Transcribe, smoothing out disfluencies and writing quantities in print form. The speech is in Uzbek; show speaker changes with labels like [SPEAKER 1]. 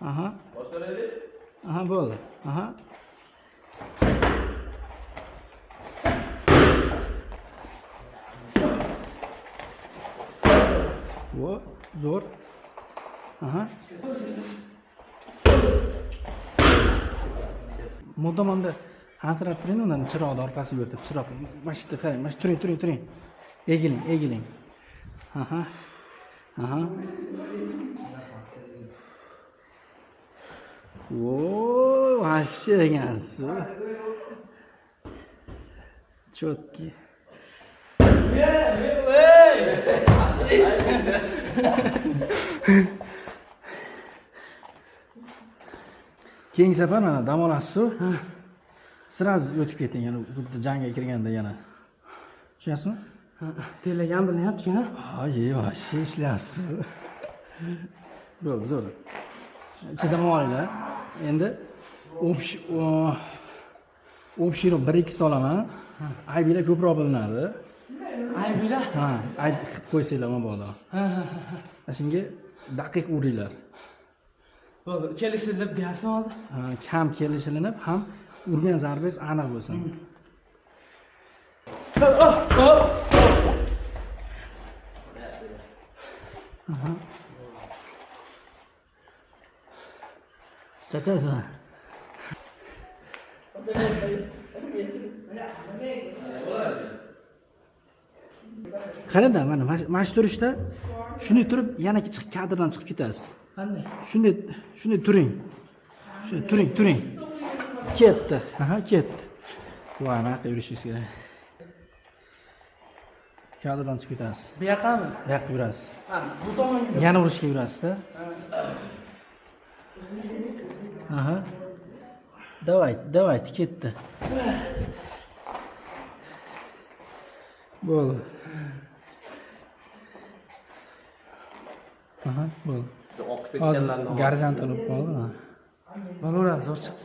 [SPEAKER 1] Aha.
[SPEAKER 2] Boshlaylik.
[SPEAKER 1] Aha, bo'ldi. Aha. Vo, zo'r. Aha. Modamonda hansirab turing, undan chiroqni orqasiga o'tib, chiroq. Mana shu yerda qarang, mana shu turing. Egiling. Aha. Vooo, вообще degansiz. Cho'tki. Keyingi safar mana dam olasiz-ku. Sразу o'tib keting, yana xuddi jangga kirganda yana. Tushunasizmi?
[SPEAKER 3] Terlagan bilinyapti yana.
[SPEAKER 1] Ay, вообще ishlayapsiz. Bo'ldi, zo'r. Ichidan olinglar. Endi общий 1-2 solaman. Aybilar ko'proq bilinadi.
[SPEAKER 3] Aybilar?
[SPEAKER 1] Ha, ayb qilib qo'ysanglar mabodo. Shunga daqiq uringlar.
[SPEAKER 3] Bo'ldi, kelishilib bersin hozir.
[SPEAKER 1] Kam kelishilinib, ham urgan zarbangiz aniq bo'lsin. Charchaysizmi? Qarangda, mana shu turishda shunday turib, yana chiqib kadrdan chiqib ketasiz.
[SPEAKER 3] Qanday?
[SPEAKER 1] Shunday turing. Turing. Ketdi. Aha, ketdi. Bu anaqa yurishingiz kerak. Kadrdan chiqib ketasiz.
[SPEAKER 3] Bu yoqami?
[SPEAKER 1] Bu yoqqa yurasiz.
[SPEAKER 3] Bu tomonga.
[SPEAKER 1] Yana urishga yurasiz-da. Aha. Давайте, ketdi. Bo'ldi. Aha, bo'ldi.
[SPEAKER 2] Oqib
[SPEAKER 1] Hozir
[SPEAKER 2] ketganlarni
[SPEAKER 1] gorizontal bo'lib qoldi.
[SPEAKER 3] Mana zo'r chiqdi.